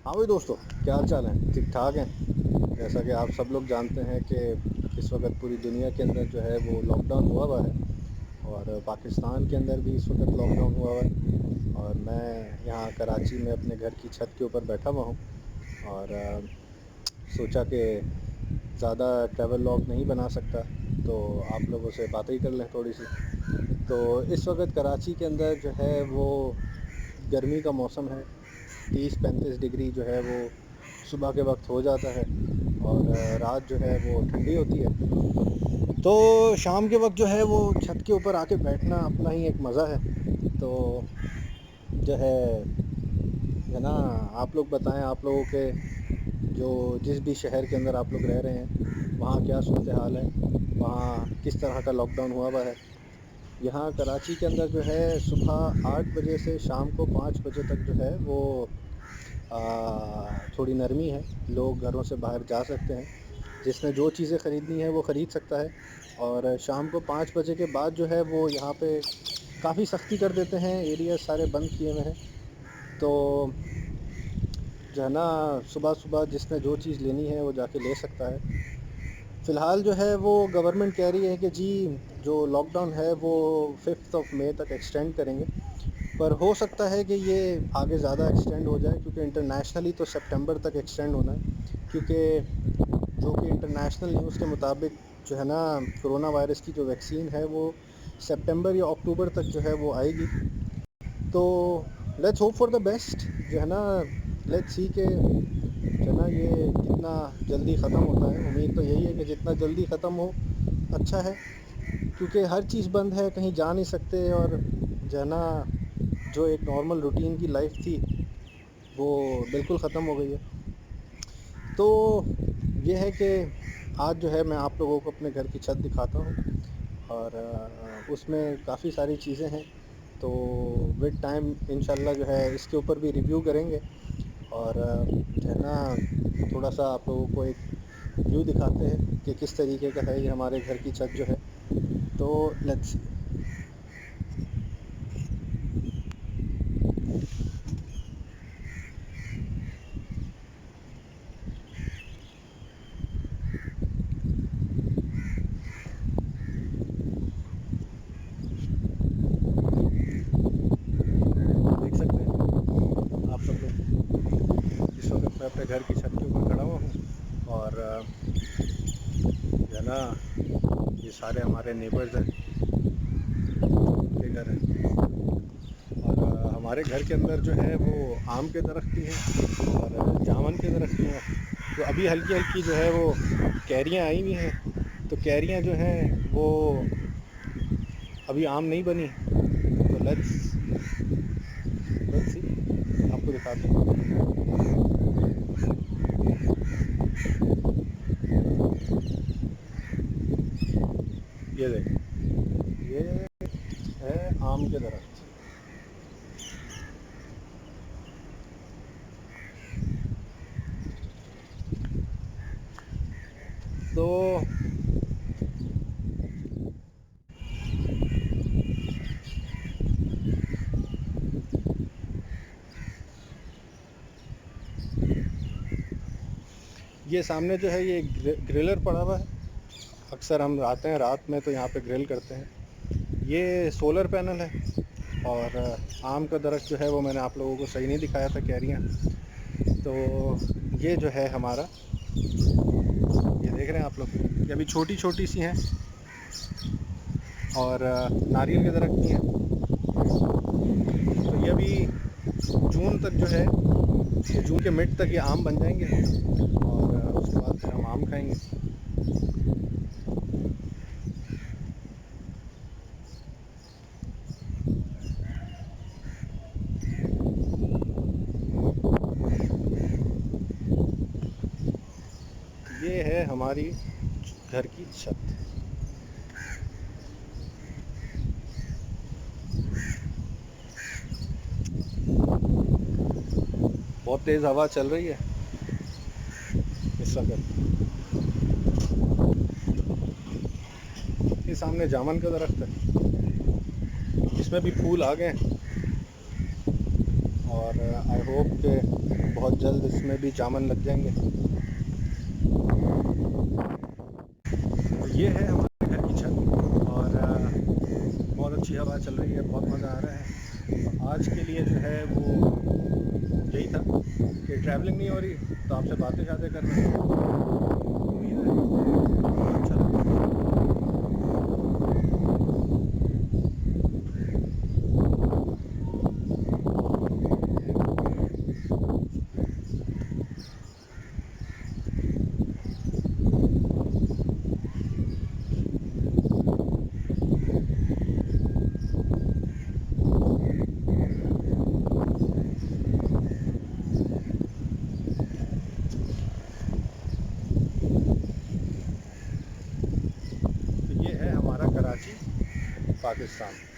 हाँ भाई दोस्तों, क्या हाल चाल है? ठीक ठाक हैं। जैसा कि आप सब लोग जानते हैं कि इस वक्त पूरी दुनिया के अंदर जो है वो लॉकडाउन हुआ है। और पाकिस्तान के अंदर भी इस वक्त लॉकडाउन हुआ है। और मैं यहाँ कराची में अपने घर की छत के ऊपर बैठा हुआ हूँ। और सोचा कि ज़्यादा ट्रैवल लॉग नहीं बना सकता, तो आप लोगों से बातें ही कर लें थोड़ी सी। तो इस वक्त कराची के अंदर जो है वो गर्मी का मौसम है। 30-35 डिग्री जो है वो सुबह के वक्त हो जाता है। और रात जो है वो ठंडी होती है। तो शाम के वक्त जो है वो छत के ऊपर आके बैठना अपना ही एक मज़ा है। तो जो है ना, आप लोग बताएं, आप लोगों के जो जिस भी शहर के अंदर आप लोग रह रहे हैं वहाँ क्या सूरत हाल है, वहाँ किस तरह का लॉकडाउन हुआ है। यहाँ कराची के अंदर जो है सुबह 8 बजे से शाम को 5 बजे तक जो है वो थोड़ी नरमी है। लोग घरों से बाहर जा सकते हैं। जिसने जो चीज़ें ख़रीदनी है वो ख़रीद सकता है। और शाम को 5 बजे के बाद जो है वो यहाँ पे काफ़ी सख्ती कर देते हैं, एरिया सारे बंद किए हुए हैं। तो जो है ना, सुबह सुबह जिसने जो चीज़ लेनी है वो जाके ले सकता है। फ़िलहाल जो है वो गवर्नमेंट कह रही है कि जी, जो लॉकडाउन है वो 5 मई तक एक्सटेंड करेंगे। पर हो सकता है कि ये आगे ज़्यादा एक्सटेंड हो जाए, क्योंकि इंटरनेशनली तो सितंबर तक एक्सटेंड होना है। क्योंकि जो कि इंटरनेशनल न्यूज़ के मुताबिक जो है ना, कोरोना वायरस की जो वैक्सीन है वो सितंबर या अक्टूबर तक जो है वो आएगी। तो let's hope for the best. जो है ना, लेट्स सी के जो है ना ये कितना जल्दी ख़त्म होता है। उम्मीद तो यही है कि जितना जल्दी ख़त्म हो अच्छा है, क्योंकि हर चीज़ बंद है, कहीं जा नहीं सकते। और जो है ना, जो एक नॉर्मल रूटीन की लाइफ थी वो बिल्कुल ख़त्म हो गई है। तो ये है कि आज जो है मैं आप लोगों को अपने घर की छत दिखाता हूँ। और उसमें काफ़ी सारी चीज़ें हैं। तो विद टाइम इंशाल्लाह जो है इसके ऊपर भी रिव्यू करेंगे। और जो है ना, थोड़ा सा आप लोगों को एक व्यू दिखाते हैं कि किस तरीके का है ये हमारे घर की छत जो है। तो लेट्स देख सकते हैं आप सब लोग। इस वक्त मैं अपने घर की छत के ऊपर खड़ा हुआ हूँ। और जो है ना, ये सारे हमारे नेबर्स हैं के घर हैं। और हमारे घर के अंदर जो है वो आम के दरख्त भी हैं और जामुन के दरख्त भी हैं। तो अभी हल्की हल्की जो है वो कैरियाँ आई हुई हैं। तो कैरियाँ जो हैं वो अभी आम नहीं बनी। तो लेट्स लेट्स सी, आपको दिखाते हैं। ये देखें, ये है आम के दरख्त। तो ये सामने जो है ये ग्रिलर पड़ा हुआ है। अक्सर हम आते हैं रात में तो यहाँ पे ग्रिल करते हैं। ये सोलर पैनल है। और आम का दरख्त जो है वो मैंने आप लोगों को सही नहीं दिखाया था, कैरियाँ। तो ये जो है हमारा, ये देख रहे हैं आप लोग, ये अभी छोटी छोटी सी हैं। और नारियल के दरख्त भी हैं। तो ये अभी जून तक जो है, ये जून के मिड तक ये आम बन जाएंगे। और उसके बाद फिर हम आम खाएंगे। ये है हमारी घर की छत। बहुत तेज़ हवा चल रही है इस वक्त। ये सामने जामुन का दरख्त है, इसमें भी फूल आ गए हैं। और आई होप कि बहुत जल्द इसमें भी जामन लग जाएंगे। तो ये है हमारे घर की छत और बहुत अच्छी हवा चल रही है, बहुत मज़ा आ रहा है। तो आज के लिए जो है वो यही था कि ट्रैवलिंग नहीं हो रही तो आपसे बातें शातें कर रहे हैं। उम्मीद है आपको अच्छा लगा। तो ये है हमारा कराची, पाकिस्तान।